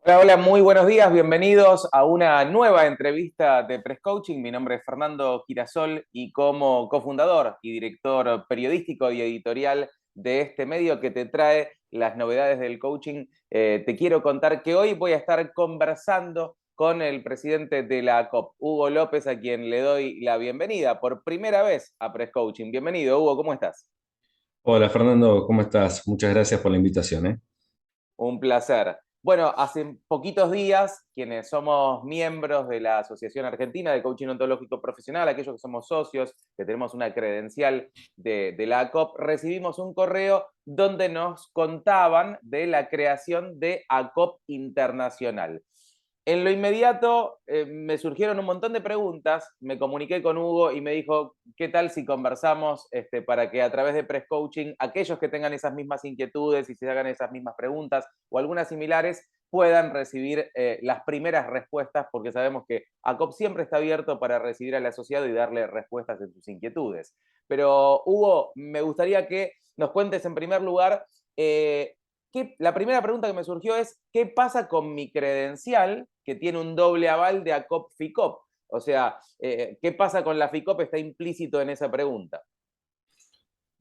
Hola, hola, muy buenos días, bienvenidos a una nueva entrevista de Press Coaching. Mi nombre es Fernando Girasol y como cofundador y director periodístico y editorial de este medio que te trae las novedades del coaching, te quiero contar que hoy voy a estar conversando con el presidente de la ACOP, Hugo López, a quien le doy la bienvenida por primera vez a Press Coaching. Bienvenido, Hugo, ¿cómo estás? Hola Fernando, ¿cómo estás? Muchas gracias por la invitación, ¿eh? Un placer. Bueno, hace poquitos días, quienes somos miembros de la Asociación Argentina de Coaching Ontológico Profesional, aquellos que somos socios, que tenemos una credencial de la ACOP, recibimos un correo donde nos contaban de la creación de ACOP Internacional. En lo inmediato me surgieron un montón de preguntas, me comuniqué con Hugo y me dijo, ¿qué tal si conversamos para que a través de Press Coaching aquellos que tengan esas mismas inquietudes y se hagan esas mismas preguntas o algunas similares puedan recibir las primeras respuestas, porque sabemos que ACOP siempre está abierto para recibir al asociado y darle respuestas en sus inquietudes. Pero Hugo, me gustaría que nos cuentes en primer lugar la primera pregunta que me surgió es, ¿qué pasa con mi credencial que tiene un doble aval de ACOP-FICOP? O sea, ¿qué pasa con la FICOP? Está implícito en esa pregunta.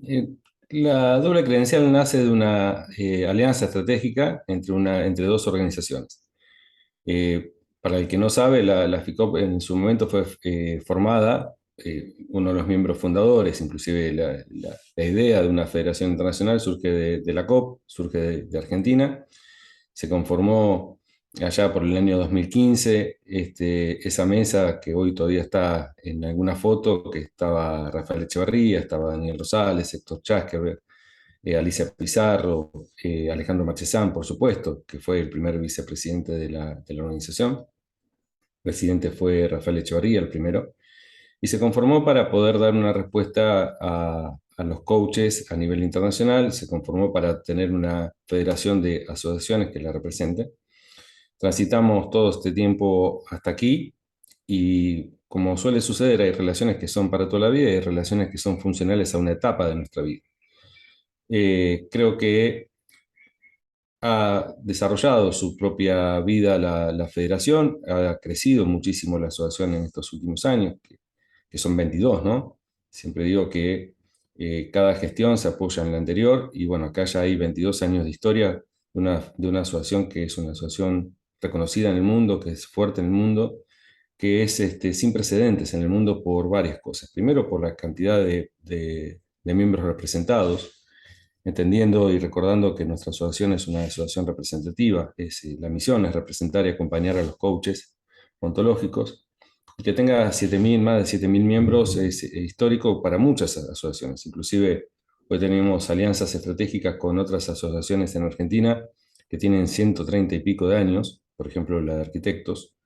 Eh, la doble credencial nace de una alianza estratégica entre dos organizaciones. Para el que no sabe, la FICOP en su momento fue formada, uno de los miembros fundadores, inclusive la idea de una federación internacional surge de la COP, surge de Argentina, se conformó allá por el año 2015, esa mesa que hoy todavía está en alguna foto, que estaba Rafael Echevarría, estaba Daniel Rosales, Héctor Chasquever, Alicia Pizarro, Alejandro Marchesán, por supuesto, que fue el primer vicepresidente de la organización. El presidente fue Rafael Echevarría, el primero, y se conformó para poder dar una respuesta a los coaches a nivel internacional, se conformó para tener una federación de asociaciones que la represente. Transitamos todo este tiempo hasta aquí y como suele suceder, hay relaciones que son para toda la vida y hay relaciones que son funcionales a una etapa de nuestra vida. Creo que ha desarrollado su propia vida la federación, ha crecido muchísimo la asociación en estos últimos años, que son 22, ¿no? Siempre digo que cada gestión se apoya en la anterior y bueno, acá ya hay 22 años de historia de una asociación que es una asociación reconocida en el mundo, que es fuerte en el mundo, que es sin precedentes en el mundo por varias cosas. Primero, por la cantidad de miembros representados, entendiendo y recordando que nuestra asociación es una asociación representativa, la misión es representar y acompañar a los coaches ontológicos, y que tenga más de 7.000 miembros es histórico para muchas asociaciones, inclusive hoy tenemos alianzas estratégicas con otras asociaciones en Argentina que tienen 130 y pico de años, por ejemplo la de arquitectos,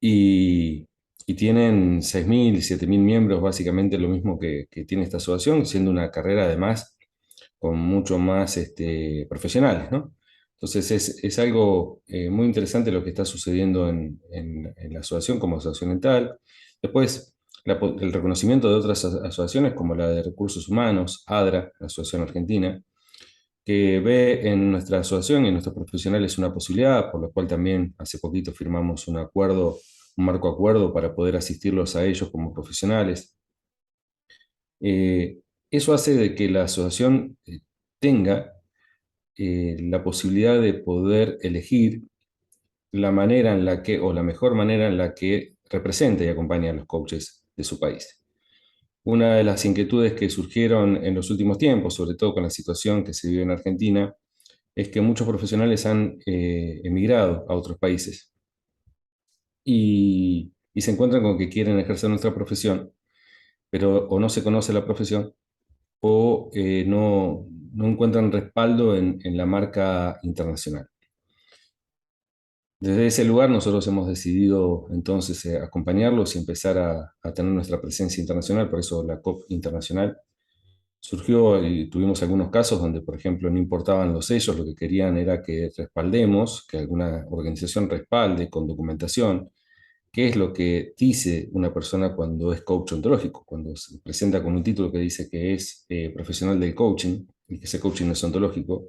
y, y tienen 6.000, 7.000 miembros, básicamente lo mismo que tiene esta asociación, siendo una carrera además con mucho más profesionales, ¿no? Entonces es algo muy interesante lo que está sucediendo en la asociación como asociación tal. Después, el reconocimiento de otras asociaciones como la de Recursos Humanos, ADRA, la Asociación Argentina, que ve en nuestra asociación y en nuestros profesionales una posibilidad, por lo cual también hace poquito firmamos un acuerdo, un marco acuerdo para poder asistirlos a ellos como profesionales. Eh, Eso hace de que la asociación tenga la posibilidad de poder elegir la manera en la que, o la mejor manera en la que representa y acompaña a los coaches de su país. Una de las inquietudes que surgieron en los últimos tiempos, sobre todo con la situación que se vive en Argentina, es que muchos profesionales han emigrado a otros países y se encuentran con que quieren ejercer nuestra profesión, pero o no se conoce la profesión o no encuentran respaldo en la marca internacional. Desde ese lugar nosotros hemos decidido entonces acompañarlos y empezar a tener nuestra presencia internacional, por eso la COP Internacional surgió y tuvimos algunos casos donde, por ejemplo, no importaban los sellos, lo que querían era que respaldemos, que alguna organización respalde con documentación qué es lo que dice una persona cuando es coach ontológico, cuando se presenta con un título que dice que es profesional del coaching y que ese coaching es ontológico,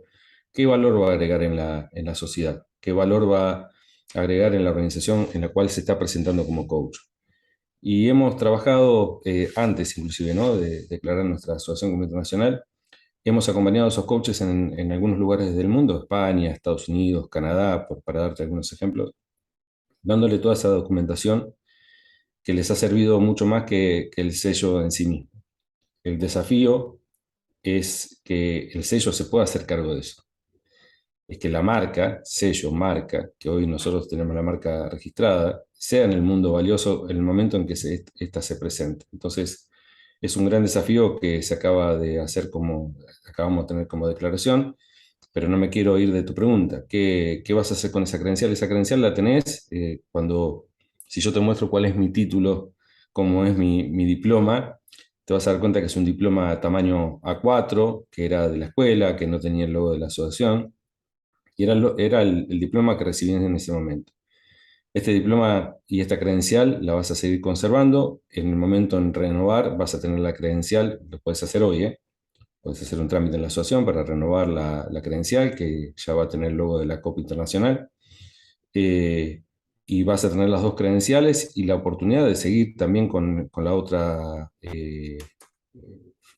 qué valor va a agregar en la sociedad, qué valor va agregar en la organización en la cual se está presentando como coach. Y hemos trabajado antes, inclusive, ¿no? De declarar nuestra asociación como internacional. Hemos acompañado a esos coaches en algunos lugares del mundo, España, Estados Unidos, Canadá, para darte algunos ejemplos, dándole toda esa documentación que les ha servido mucho más que el sello en sí mismo. El desafío es que el sello se pueda hacer cargo de eso. Es que la marca, sello, marca, que hoy nosotros tenemos la marca registrada, sea en el mundo valioso en el momento en que esta se presente. Entonces, es un gran desafío que se acaba de hacer acabamos de tener como declaración, pero no me quiero ir de tu pregunta. ¿Qué vas a hacer con esa credencial? Esa credencial la tenés si yo te muestro cuál es mi título, cómo es mi diploma, te vas a dar cuenta que es un diploma tamaño A4, que era de la escuela, que no tenía el logo de la asociación, y era el diploma que recibí en ese momento. Este diploma y esta credencial la vas a seguir conservando. En el momento en renovar vas a tener la credencial, lo puedes hacer hoy, ¿eh? Puedes hacer un trámite en la asociación para renovar la credencial, que ya va a tener el logo de la Copa Internacional. Eh, y vas a tener las dos credenciales y la oportunidad de seguir también con la otra,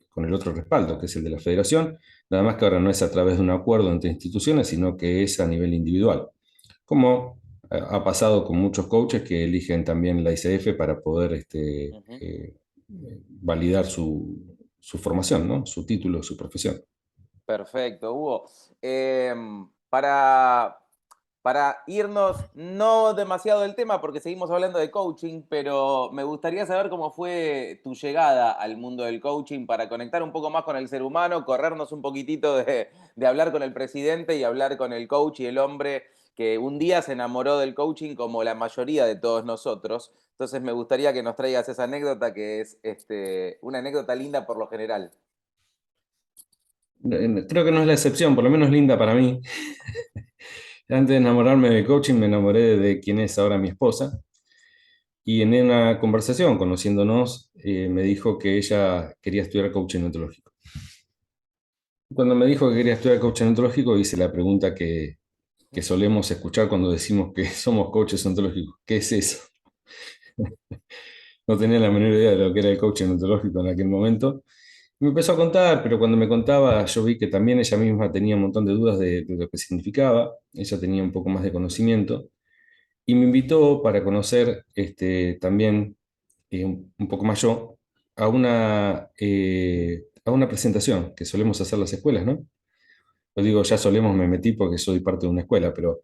con el otro respaldo, que es el de la federación. Nada más que ahora no es a través de un acuerdo entre instituciones, sino que es a nivel individual. Como ha pasado con muchos coaches que eligen también la ICF para poder Ujú. validar su formación, ¿no? Su título, su profesión. Perfecto, Hugo. Para irnos no demasiado del tema, porque seguimos hablando de coaching, pero me gustaría saber cómo fue tu llegada al mundo del coaching para conectar un poco más con el ser humano, corrernos un poquitito de hablar con el presidente y hablar con el coach y el hombre que un día se enamoró del coaching como la mayoría de todos nosotros. Entonces me gustaría que nos traigas esa anécdota que es una anécdota linda por lo general. Creo que no es la excepción, por lo menos linda para mí. Antes de enamorarme del coaching, me enamoré de quien es ahora mi esposa. Y en una conversación, conociéndonos, me dijo que ella quería estudiar coaching ontológico. Cuando me dijo que quería estudiar coaching ontológico, hice la pregunta que solemos escuchar cuando decimos que somos coaches ontológicos. ¿Qué es eso? No tenía la menor idea de lo que era el coaching ontológico en aquel momento. Me empezó a contar, pero cuando me contaba, yo vi que también ella misma tenía un montón de dudas de lo que significaba. Ella tenía un poco más de conocimiento. Y me invitó para conocer también, un poco más yo, a una presentación que solemos hacer las escuelas, ¿no? Lo digo, ya solemos, me metí porque soy parte de una escuela, pero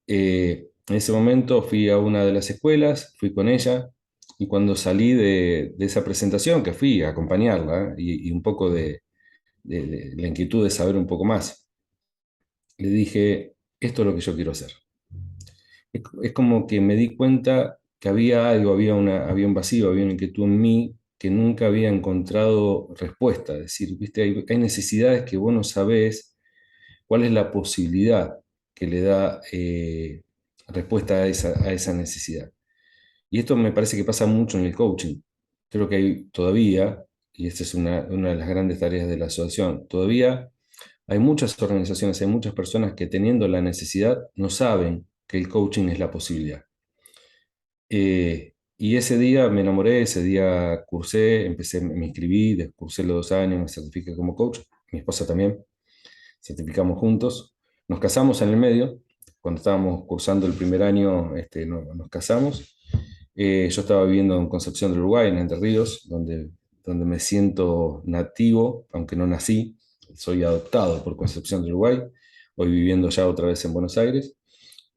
en ese momento fui a una de las escuelas, fui con ella, y cuando salí de esa presentación, que fui a acompañarla, y un poco de la inquietud de saber un poco más, le dije, esto es lo que yo quiero hacer. Es como que me di cuenta que había algo, había un vacío, había una inquietud en mí que nunca había encontrado respuesta. Es decir, ¿viste? Hay necesidades que vos no sabés cuál es la posibilidad que le da respuesta a esa necesidad. Y esto me parece que pasa mucho en el coaching. Creo que hay todavía, y esta es una de las grandes tareas de la asociación, todavía hay muchas organizaciones, hay muchas personas que teniendo la necesidad no saben que el coaching es la posibilidad. Y ese día me enamoré, ese día cursé, me inscribí, cursé los 2 años, me certifiqué como coach, mi esposa también, certificamos juntos, nos casamos en el medio, cuando estábamos cursando el primer año nos casamos. Yo estaba viviendo en Concepción del Uruguay, en Entre Ríos, donde me siento nativo, aunque no nací, soy adoptado por Concepción del Uruguay, hoy viviendo ya otra vez en Buenos Aires.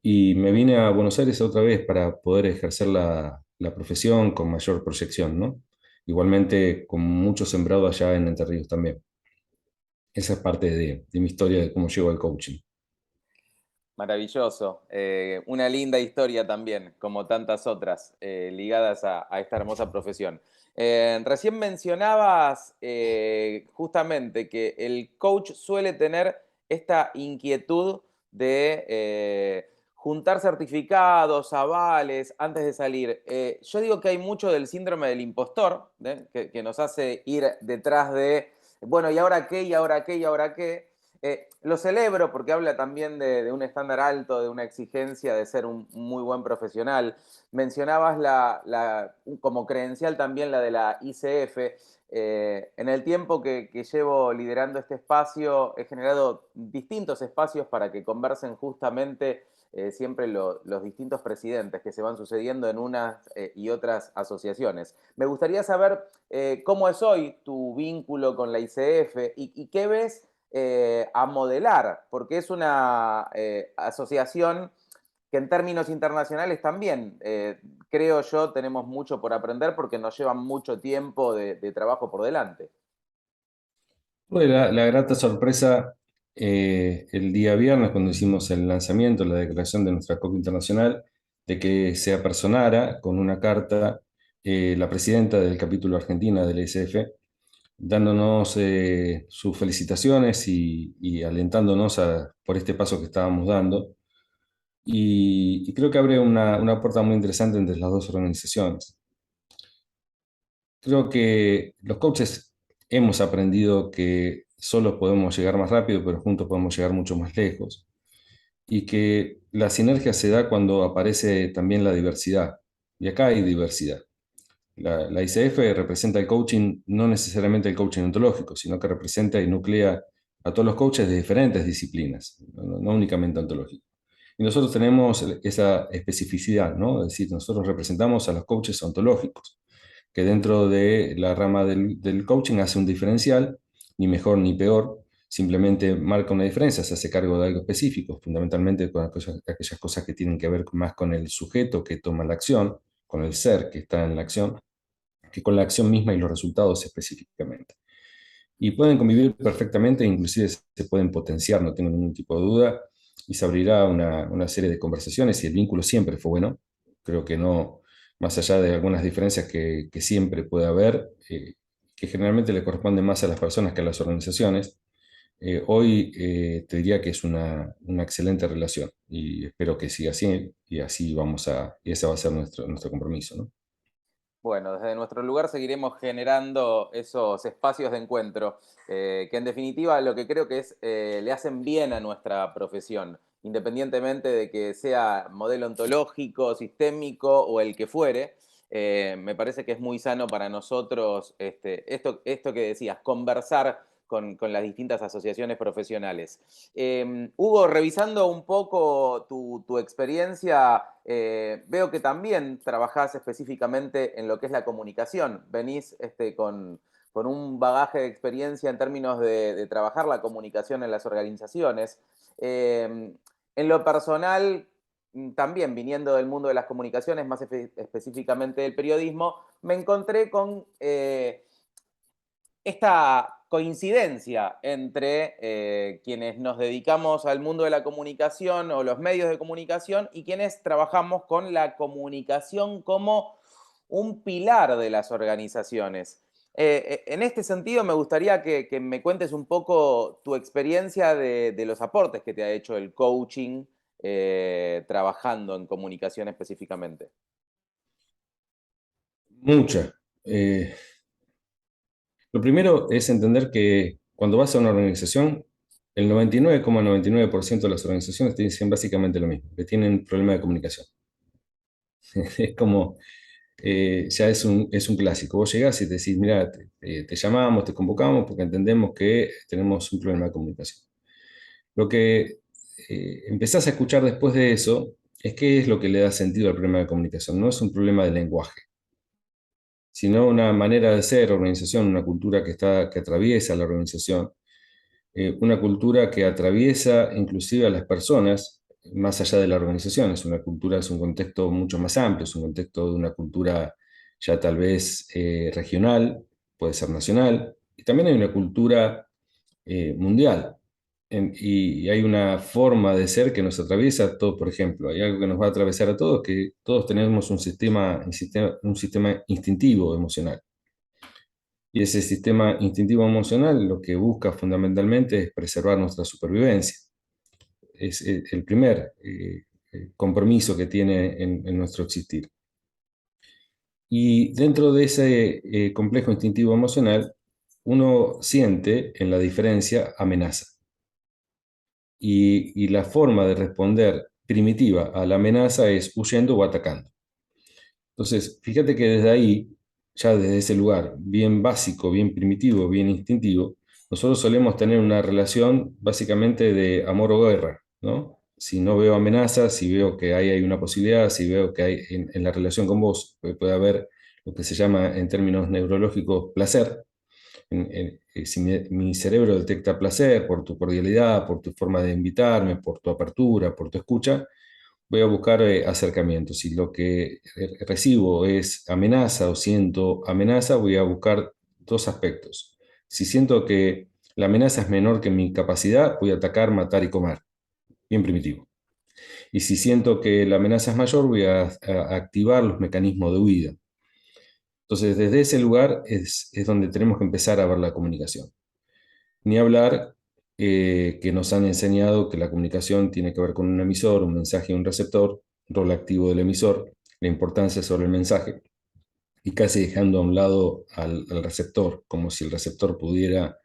Y me vine a Buenos Aires otra vez para poder ejercer la profesión con mayor proyección, ¿no? Igualmente con mucho sembrado allá en Entre Ríos también. Esa es parte de mi historia de cómo llego al coaching. Maravilloso. Una linda historia también, como tantas otras, ligadas a esta hermosa profesión. Recién mencionabas justamente que el coach suele tener esta inquietud de juntar certificados, avales, antes de salir. Yo digo que hay mucho del síndrome del impostor, que nos hace ir detrás de, bueno, ¿y ahora qué? ¿Y ahora qué? ¿Y ahora qué? Lo celebro porque habla también de un estándar alto, de una exigencia de ser un muy buen profesional. Mencionabas como credencial también la de la ICF. En el tiempo que llevo liderando este espacio, he generado distintos espacios para que conversen justamente siempre los distintos presidentes que se van sucediendo en unas y otras asociaciones. Me gustaría saber cómo es hoy tu vínculo con la ICF y qué ves a modelar, porque es una asociación que en términos internacionales también, creo yo, tenemos mucho por aprender porque nos llevan mucho tiempo de trabajo por delante. Tuve la grata sorpresa el día viernes cuando hicimos el lanzamiento, la declaración de nuestra COP internacional, de que se apersonara con una carta la presidenta del capítulo Argentina del ESF, dándonos sus felicitaciones y alentándonos por este paso que estábamos dando. Y creo que abre una puerta muy interesante entre las dos organizaciones. Creo que los coaches hemos aprendido que solos podemos llegar más rápido, pero juntos podemos llegar mucho más lejos. Y que la sinergia se da cuando aparece también la diversidad. Y acá hay diversidad. La ICF representa el coaching, no necesariamente el coaching ontológico, sino que representa y nuclea a todos los coaches de diferentes disciplinas, no únicamente ontológico. Y nosotros tenemos esa especificidad, ¿no? Es decir, nosotros representamos a los coaches ontológicos, que dentro de la rama del coaching hace un diferencial, ni mejor ni peor, simplemente marca una diferencia, se hace cargo de algo específico, fundamentalmente con aquellas cosas que tienen que ver más con el sujeto que toma la acción, con el ser que está en la acción, que con la acción misma y los resultados específicamente. Y pueden convivir perfectamente, inclusive se pueden potenciar, no tengo ningún tipo de duda, y se abrirá una serie de conversaciones y el vínculo siempre fue bueno. Creo que no, más allá de algunas diferencias que siempre puede haber, que generalmente le corresponden más a las personas que a las organizaciones, hoy te diría que es una excelente relación y espero que siga así y así y ese va a ser nuestro compromiso, ¿no? Bueno, desde nuestro lugar seguiremos generando esos espacios de encuentro, que en definitiva lo que creo que es, le hacen bien a nuestra profesión, independientemente de que sea modelo ontológico, sistémico o el que fuere. Me parece que es muy sano para nosotros esto que decías, conversar con las distintas asociaciones profesionales. Hugo, revisando un poco tu experiencia, veo que también trabajás específicamente en lo que es la comunicación. Venís con un bagaje de experiencia en términos de trabajar la comunicación en las organizaciones. En lo personal, también viniendo del mundo de las comunicaciones, más específicamente del periodismo, me encontré con esta coincidencia entre quienes nos dedicamos al mundo de la comunicación o los medios de comunicación y quienes trabajamos con la comunicación como un pilar de las organizaciones. En este sentido, me gustaría que me cuentes un poco tu experiencia de los aportes que te ha hecho el coaching trabajando en comunicación específicamente. Mucha. Lo primero es entender que cuando vas a una organización, el 99,99% de las organizaciones te dicen básicamente lo mismo, que tienen problema de comunicación. Es como, ya es un clásico. Vos llegás y te decís, mira, te llamamos, te convocamos porque entendemos que tenemos un problema de comunicación. Lo que empezás a escuchar después de eso es qué es lo que le da sentido al problema de comunicación. No es un problema de lenguaje, sino una manera de ser organización, una cultura que atraviesa la organización, una cultura que atraviesa inclusive a las personas más allá de la organización. Es una cultura, es un contexto mucho más amplio, es un contexto de una cultura ya tal vez regional, puede ser nacional, y también hay una cultura mundial. Y hay una forma de ser que nos atraviesa a todos, por ejemplo, hay algo que nos va a atravesar a todos, que todos tenemos un sistema instintivo emocional. Y ese sistema instintivo emocional lo que busca fundamentalmente es preservar nuestra supervivencia. Es el primer compromiso que tiene en nuestro existir. Y dentro de ese complejo instintivo emocional, uno siente en la diferencia amenaza. y la forma de responder primitiva a la amenaza es huyendo o atacando. Entonces, fíjate que desde ahí, ya desde ese lugar, bien básico, bien primitivo, bien instintivo, nosotros solemos tener una relación básicamente de amor o guerra, ¿no? Si no veo amenazas, si veo que ahí hay una posibilidad, si veo que hay en la relación con vos puede haber lo que se llama en términos neurológicos placer, si mi cerebro detecta placer por tu cordialidad, por tu forma de invitarme, por tu apertura, por tu escucha, voy a buscar acercamientos. Si lo que recibo es amenaza o siento amenaza, voy a buscar dos aspectos. Si siento que la amenaza es menor que mi capacidad, voy a atacar, matar y comer. Bien primitivo. Y si siento que la amenaza es mayor, voy a activar los mecanismos de huida. Entonces, desde ese lugar es donde tenemos que empezar a ver la comunicación. Ni hablar que nos han enseñado que la comunicación tiene que ver con un emisor, un mensaje y un receptor, rol activo del emisor, la importancia sobre el mensaje, y casi dejando a un lado al receptor, como si el receptor pudiera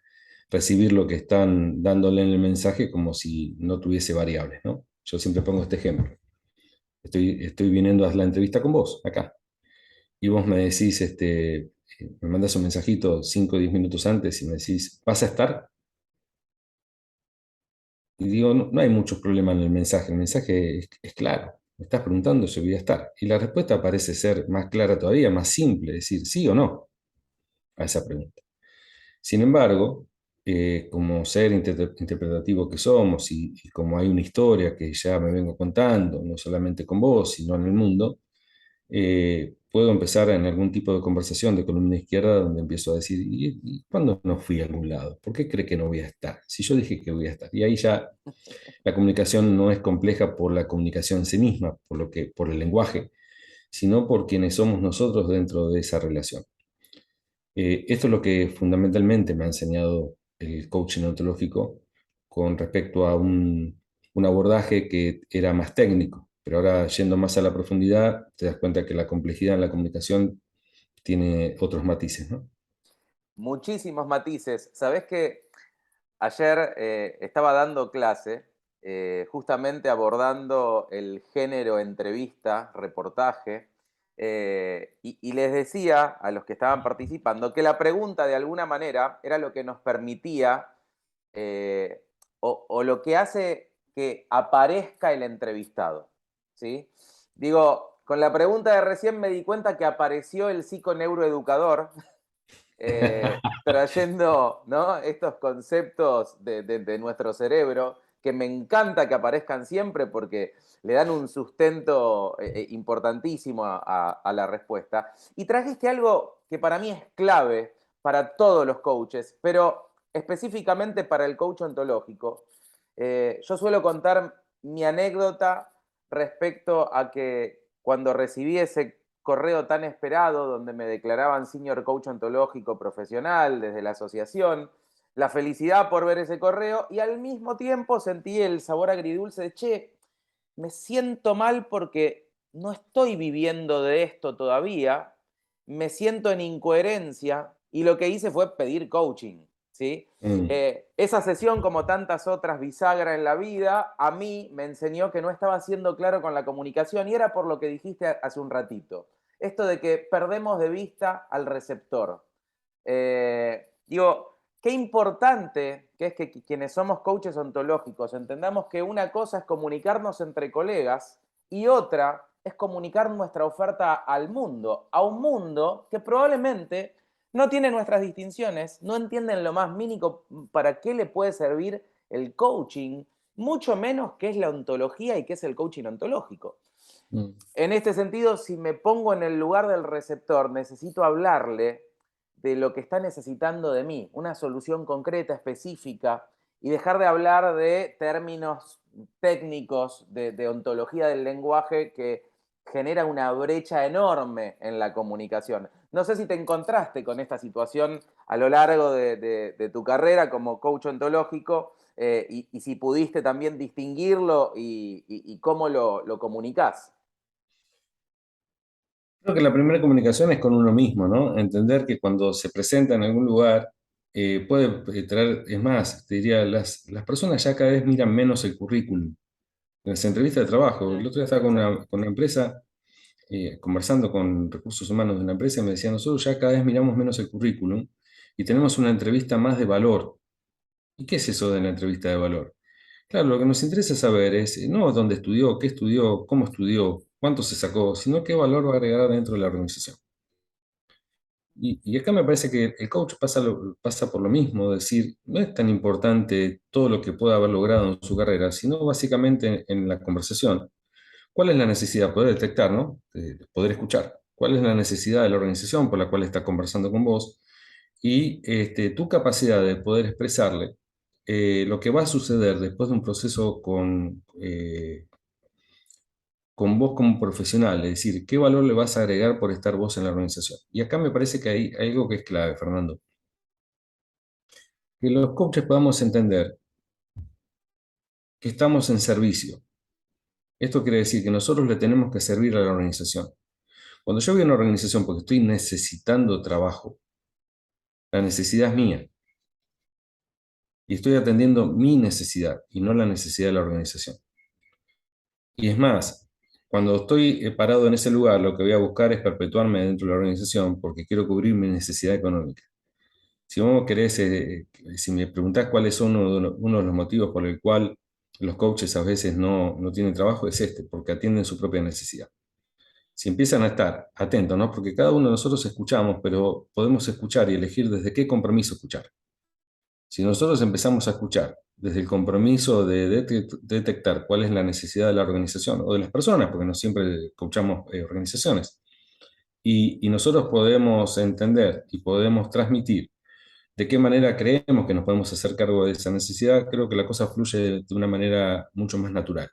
recibir lo que están dándole en el mensaje como si no tuviese variables, ¿no? Yo siempre pongo este ejemplo. Estoy viniendo a la entrevista con vos, acá, y vos me decís, me mandas un mensajito 5 o 10 minutos antes y me decís, ¿vas a estar? Y digo, no, no hay mucho problema en el mensaje es claro, me estás preguntando si voy a estar. Y la respuesta parece ser más clara todavía, más simple, decir sí o no a esa pregunta. Sin embargo, como ser interpretativo que somos y como hay una historia que ya me vengo contando, no solamente con vos, sino en el mundo, puedo empezar en algún tipo de conversación de columna izquierda donde empiezo a decir, ¿y cuándo no fui a algún lado? ¿Por qué cree que no voy a estar? Si yo dije que voy a estar. Y ahí ya la comunicación no es compleja por la comunicación en sí misma, por el lenguaje, sino por quienes somos nosotros dentro de esa relación. Esto es lo que fundamentalmente me ha enseñado el coaching ontológico con respecto a un abordaje que era más técnico, pero ahora yendo más a la profundidad, te das cuenta que la complejidad en la comunicación tiene otros matices, ¿no? Muchísimos matices. Sabés que ayer estaba dando clase, justamente abordando el género entrevista, reportaje, y les decía a los que estaban participando que la pregunta de alguna manera era lo que nos permitía o lo que hace que aparezca el entrevistado. ¿Sí? Digo, con la pregunta de recién me di cuenta que apareció el psiconeuroeducador trayendo, ¿no?, estos conceptos de nuestro cerebro, que me encanta que aparezcan siempre porque le dan un sustento importantísimo a la respuesta. Y trajiste algo que para mí es clave para todos los coaches, pero específicamente para el coach ontológico. Yo suelo contar mi anécdota respecto a que cuando recibí ese correo tan esperado donde me declaraban senior coach ontológico profesional desde la asociación, la felicidad por ver ese correo y al mismo tiempo sentí el sabor agridulce de, che, me siento mal porque no estoy viviendo de esto todavía, me siento en incoherencia y lo que hice fue pedir coaching, ¿sí? Mm. Esa sesión, como tantas otras bisagra en la vida, a mí me enseñó que no estaba siendo claro con la comunicación y era por lo que dijiste hace un ratito. Esto de que perdemos de vista al receptor. Digo, qué importante que es que quienes somos coaches ontológicos entendamos que una cosa es comunicarnos entre colegas y otra es comunicar nuestra oferta al mundo, a un mundo que probablemente no tiene nuestras distinciones, no entienden lo más mínimo para qué le puede servir el coaching, mucho menos qué es la ontología y qué es el coaching ontológico. Mm. En este sentido, si me pongo en el lugar del receptor, necesito hablarle de lo que está necesitando de mí, una solución concreta, específica, y dejar de hablar de términos técnicos de ontología del lenguaje que genera una brecha enorme en la comunicación. No sé si te encontraste con esta situación a lo largo de tu carrera como coach ontológico y si pudiste también distinguirlo y cómo lo comunicás. Creo que la primera comunicación es con uno mismo, ¿no? Entender que cuando se presenta en algún lugar, puede traer, es más, te diría, las personas ya cada vez miran menos el currículum. En las entrevistas de trabajo, el otro día estaba Exacto. con una empresa, conversando con recursos humanos de una empresa, y me decían, nosotros ya cada vez miramos menos el currículum y tenemos una entrevista más de valor. ¿Y qué es eso de la entrevista de valor? Claro, lo que nos interesa saber es no dónde estudió, cómo estudió, cuánto se sacó, sino qué valor va a agregar dentro de la organización. Y acá me parece que el coach pasa por lo mismo, decir, no es tan importante todo lo que pueda haber logrado en su carrera, sino básicamente en la conversación. ¿Cuál es la necesidad? Poder detectar, ¿no? Poder escuchar. ¿Cuál es la necesidad de la organización por la cual está conversando con vos? Y tu capacidad de poder expresarle lo que va a suceder después de un proceso con vos como profesional, es decir, qué valor le vas a agregar por estar vos en la organización. Y acá me parece que hay algo que es clave, Fernando, que los coaches podamos entender que estamos en servicio. Esto quiere decir que nosotros le tenemos que servir a la organización. Cuando yo voy a una organización porque estoy necesitando trabajo, la necesidad es mía y estoy atendiendo mi necesidad y no la necesidad de la organización. Y es más, cuando estoy parado en ese lugar, lo que voy a buscar es perpetuarme dentro de la organización porque quiero cubrir mi necesidad económica. Si vos querés, si me preguntás cuáles son uno de los motivos por el cual los coaches a veces no tienen trabajo, es este, porque atienden su propia necesidad. Si empiezan a estar atentos, ¿no? Porque cada uno de nosotros escuchamos, pero podemos escuchar y elegir desde qué compromiso escuchar. Si nosotros empezamos a escuchar desde el compromiso de detectar cuál es la necesidad de la organización o de las personas, porque no siempre escuchamos organizaciones, y nosotros podemos entender y podemos transmitir de qué manera creemos que nos podemos hacer cargo de esa necesidad, creo que la cosa fluye de una manera mucho más natural.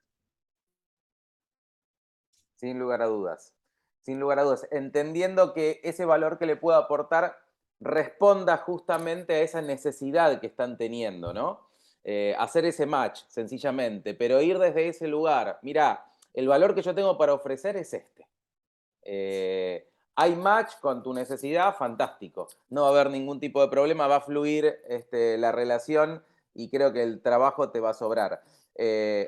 Sin lugar a dudas. Sin lugar a dudas. Entendiendo que ese valor que le puedo aportar responda justamente a esa necesidad que están teniendo, ¿no? Hacer ese match, sencillamente, pero ir desde ese lugar. Mira, el valor que yo tengo para ofrecer es este. Hay match con tu necesidad, fantástico. No va a haber ningún tipo de problema, va a fluir la relación y creo que el trabajo te va a sobrar.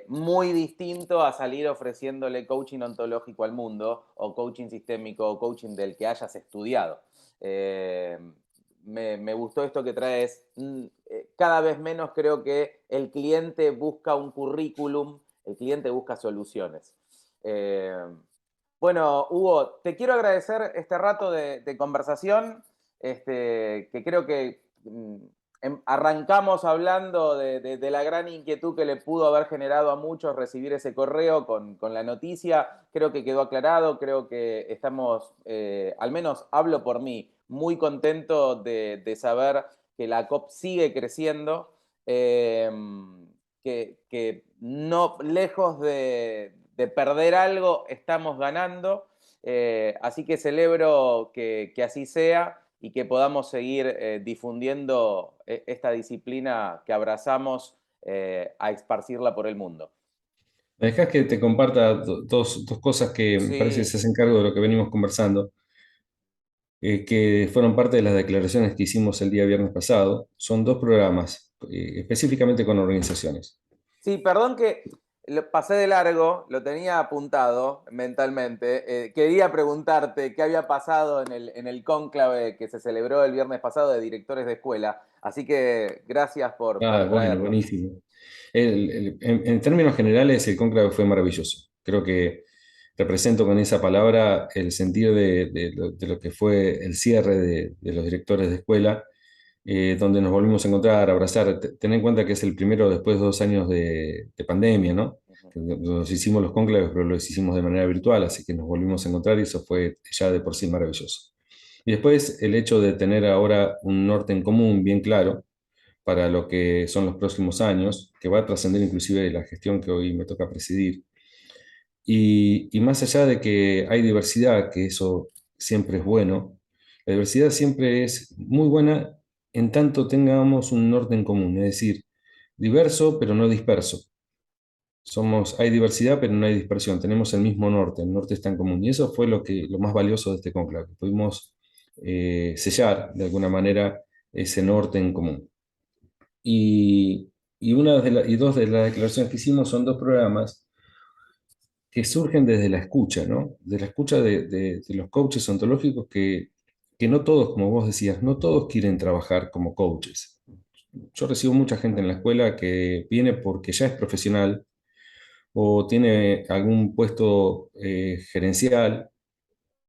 Muy distinto a salir ofreciéndole coaching ontológico al mundo, o coaching sistémico, o coaching del que hayas estudiado. Eh, me gustó esto que traes. Cada vez menos creo que el cliente busca un currículum, el cliente busca soluciones. Eh, bueno, Hugo, te quiero agradecer este rato de conversación, que creo que arrancamos hablando de la gran inquietud que le pudo haber generado a muchos recibir ese correo con la noticia. Creo que quedó aclarado, creo que estamos, al menos hablo por mí, muy contento de saber que la COP sigue creciendo, eh, que no, lejos de perder algo, estamos ganando. Así que celebro que así sea y que podamos seguir difundiendo esta disciplina que abrazamos a esparcirla por el mundo. ¿Me dejás que te comparta dos cosas que me parece que Sí, se hacen cargo de lo que venimos conversando, que fueron parte de las declaraciones que hicimos el día viernes pasado? Son dos programas, específicamente con organizaciones. sí, perdón que lo pasé de largo, lo tenía apuntado mentalmente. Quería preguntarte qué había pasado en el cónclave que se celebró el viernes pasado de directores de escuela. Así que gracias Ah, por bueno, traerlo. buenísimo. En términos generales, el cónclave fue maravilloso. Creo que represento con esa palabra el sentido de lo que fue el cierre de los directores de escuela, donde nos volvimos a encontrar, a abrazar. Ten en cuenta que es el primero después de 2 años de pandemia, ¿no? Nos hicimos los cónclaves, pero los hicimos de manera virtual, así que nos volvimos a encontrar y eso fue ya de por sí maravilloso. Y después el hecho de tener ahora un norte en común bien claro para lo que son los próximos años, que va a trascender inclusive la gestión que hoy me toca presidir. Y más allá de que hay diversidad, que eso siempre es bueno, la diversidad siempre es muy buena en tanto tengamos un norte en común, es decir, diverso pero no disperso. Hay diversidad pero no hay dispersión, tenemos el norte está en común. Y eso fue lo más valioso de este conclave. Pudimos sellar de alguna manera ese norte en común. Y, y dos de las declaraciones que hicimos son dos programas que surgen desde la escucha, ¿no? De la escucha de los coaches ontológicos que no todos, como vos decías, no todos quieren trabajar como coaches. Yo recibo mucha gente en la escuela que viene porque ya es profesional o tiene algún puesto gerencial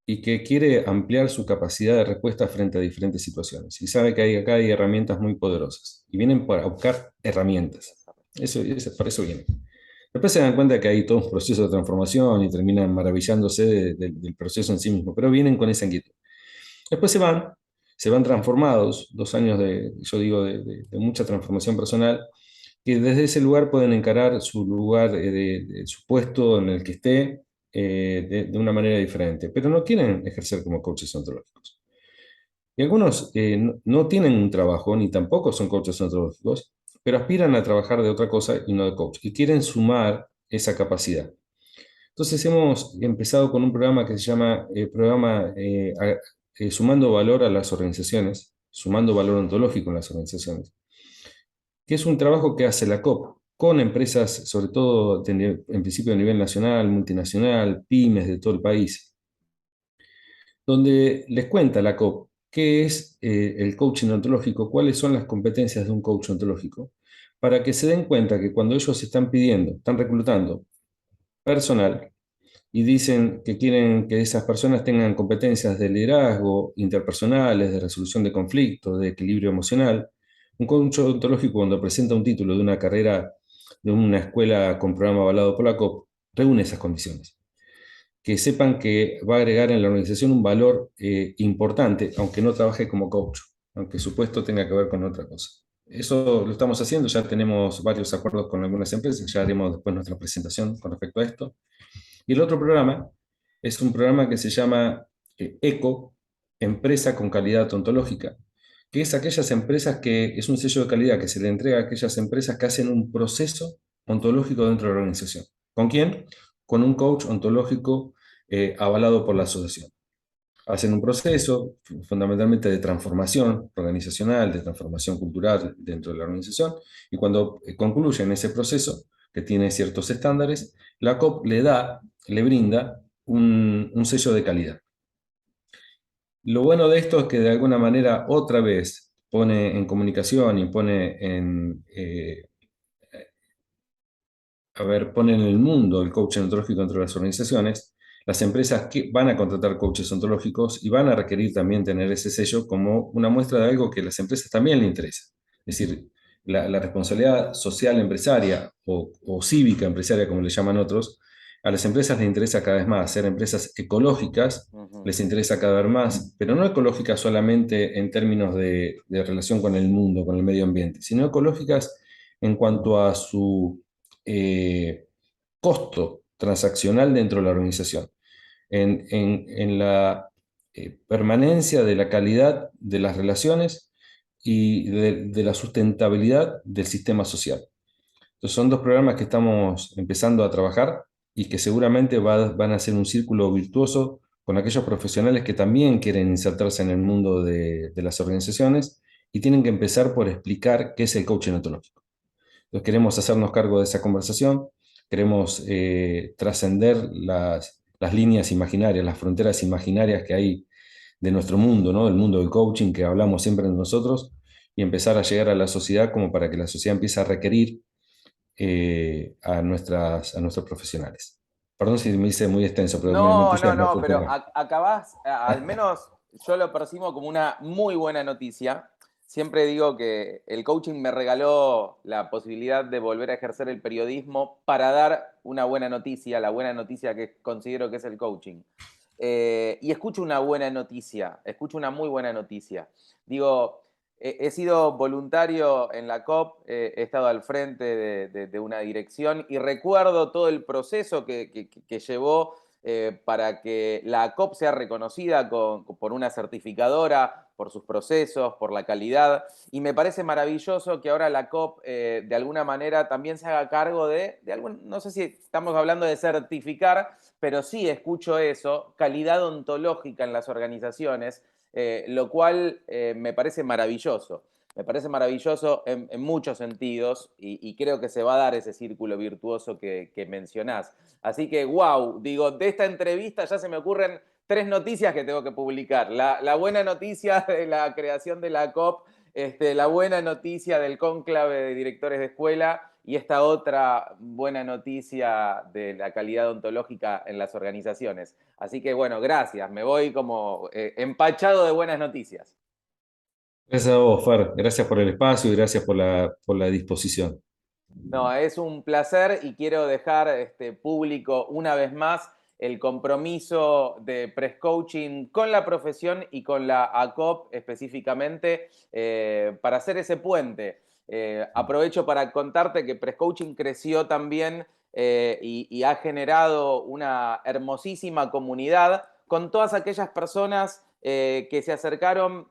y que quiere ampliar su capacidad de respuesta frente a diferentes situaciones. Y sabe que acá hay herramientas muy poderosas y vienen para buscar herramientas. Para eso vienen. Después se dan cuenta que hay todo un proceso de transformación y terminan maravillándose del proceso en sí mismo, pero vienen con esa inquietud. Después se van transformados, 2 años yo digo, de mucha transformación personal, que desde ese lugar pueden encarar su lugar, de su puesto en el que esté, de una manera diferente, pero no quieren ejercer como coaches ontológicos. Y algunos no tienen un trabajo, ni tampoco son coaches ontológicos, pero aspiran a trabajar de otra cosa y no de coach, y quieren sumar esa capacidad. Entonces hemos empezado con un programa que se llama Sumando Valor a las Organizaciones, Sumando Valor Ontológico en las Organizaciones, que es un trabajo que hace la COP con empresas, sobre todo en principio a nivel nacional, multinacional, pymes de todo el país, donde les cuenta la COP qué es el coaching ontológico, cuáles son las competencias de un coach ontológico, para que se den cuenta que cuando ellos están pidiendo, están reclutando personal, y dicen que quieren que esas personas tengan competencias de liderazgo, interpersonales, de resolución de conflictos, de equilibrio emocional. Un coach ontológico, cuando presenta un título de una carrera de una escuela con programa avalado por la COP, reúne esas condiciones. Que sepan que va a agregar en la organización un valor importante, aunque no trabaje como coach, aunque su puesto tenga que ver con otra cosa. Eso lo estamos haciendo, ya tenemos varios acuerdos con algunas empresas, ya haremos después nuestra presentación con respecto a esto. Y el otro programa es un programa que se llama ECO, Empresa con Calidad Ontológica, que es aquellas empresas que es un sello de calidad que se le entrega a aquellas empresas que hacen un proceso ontológico dentro de la organización. ¿Con quién? Con un coach ontológico avalado por la asociación. Hacen un proceso fundamentalmente de transformación organizacional, de transformación cultural dentro de la organización, y cuando concluyen ese proceso, que tiene ciertos estándares, la COP le brinda un sello de calidad. Lo bueno de esto es que de alguna manera otra vez pone en comunicación y pone en el mundo el coaching ontológico entre las organizaciones. Las empresas que van a contratar coaches ontológicos y van a requerir también tener ese sello como una muestra de algo que a las empresas también les interesa. Es decir, la responsabilidad social empresaria o cívica empresaria, como le llaman otros, a las empresas les interesa cada vez más. Ser empresas ecológicas les interesa cada vez más, pero no ecológicas solamente en términos de relación con el mundo, con el medio ambiente, sino ecológicas en cuanto a su eh, costo transaccional dentro de la organización, en la permanencia de la calidad de las relaciones y de la sustentabilidad del sistema social. Entonces son dos programas que estamos empezando a trabajar y que seguramente van a ser un círculo virtuoso con aquellos profesionales que también quieren insertarse en el mundo de las organizaciones y tienen que empezar por explicar qué es el coaching ontológico. Entonces queremos hacernos cargo de esa conversación, queremos trascender las líneas imaginarias, las fronteras imaginarias que hay de nuestro mundo, ¿no? Del mundo del coaching que hablamos siempre de nosotros, y empezar a llegar a la sociedad como para que la sociedad empiece a requerir a nuestros profesionales. Perdón si me hice muy extenso, pero me No, no, entusiasma no, tu pero tema. acabás, al menos yo lo percibo como una muy buena noticia. Siempre digo que el coaching me regaló la posibilidad de volver a ejercer el periodismo para dar una buena noticia, la buena noticia que considero que es el coaching. Y escucho una buena noticia, escucho una muy buena noticia. Digo, he sido voluntario en la COP, he estado al frente de una dirección y recuerdo todo el proceso que llevó para que la COP sea reconocida por una certificadora, por sus procesos, por la calidad. Y me parece maravilloso que ahora la COP de alguna manera también se haga cargo no sé si estamos hablando de certificar, pero sí escucho eso, calidad ontológica en las organizaciones. lo cual me parece maravilloso. Me parece maravilloso en muchos sentidos y creo que se va a dar ese círculo virtuoso que mencionás. Así que, wow, digo, de esta entrevista ya se me ocurren 3 noticias que tengo que publicar. La buena noticia de la creación de la COP, la buena noticia del cónclave de directores de escuela y esta otra buena noticia de la calidad ontológica en las organizaciones. Así que bueno, gracias. Me voy como empachado de buenas noticias. Gracias a vos, Fer. Gracias por el espacio y gracias por la disposición. No, es un placer y quiero dejar público una vez más el compromiso de Press Coaching con la profesión y con la ACOP específicamente para hacer ese puente. Aprovecho para contarte que Press Coaching creció también y ha generado una hermosísima comunidad con todas aquellas personas que se acercaron,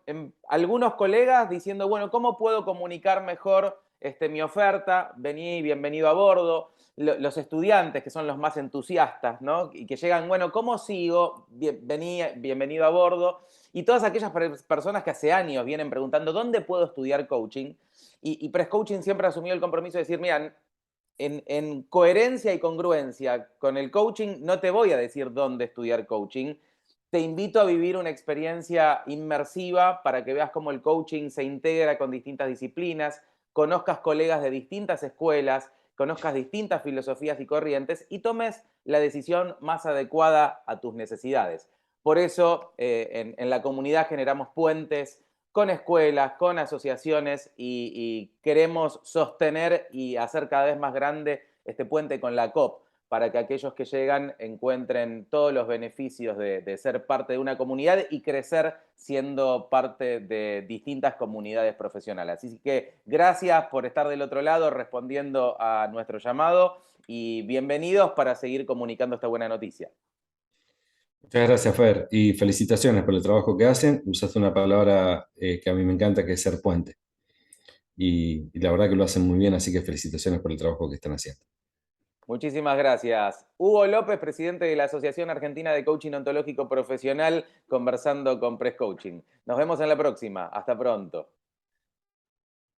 algunos colegas diciendo, bueno, ¿cómo puedo comunicar mejor mi oferta? Bienvenido a bordo. Los estudiantes, que son los más entusiastas, ¿no? Y que llegan, bueno, ¿cómo sigo? Bienvenido a bordo. Y todas aquellas personas que hace años vienen preguntando, ¿dónde puedo estudiar coaching? Y Press Coaching siempre asumió el compromiso de decir, mira, en coherencia y congruencia con el coaching, no te voy a decir dónde estudiar coaching. Te invito a vivir una experiencia inmersiva para que veas cómo el coaching se integra con distintas disciplinas, conozcas colegas de distintas escuelas, conozcas distintas filosofías y corrientes y tomes la decisión más adecuada a tus necesidades. Por eso, en la comunidad generamos puentes con escuelas, con asociaciones y queremos sostener y hacer cada vez más grande este puente con la COP para que aquellos que llegan encuentren todos los beneficios de ser parte de una comunidad y crecer siendo parte de distintas comunidades profesionales. Así que gracias por estar del otro lado respondiendo a nuestro llamado y bienvenidos para seguir comunicando esta buena noticia. Muchas gracias, Fer, y felicitaciones por el trabajo que hacen. Usaste una palabra que a mí me encanta, que es ser puente. Y la verdad que lo hacen muy bien, así que felicitaciones por el trabajo que están haciendo. Muchísimas gracias. Hugo López, presidente de la Asociación Argentina de Coaching Ontológico Profesional, conversando con Press Coaching. Nos vemos en la próxima. Hasta pronto.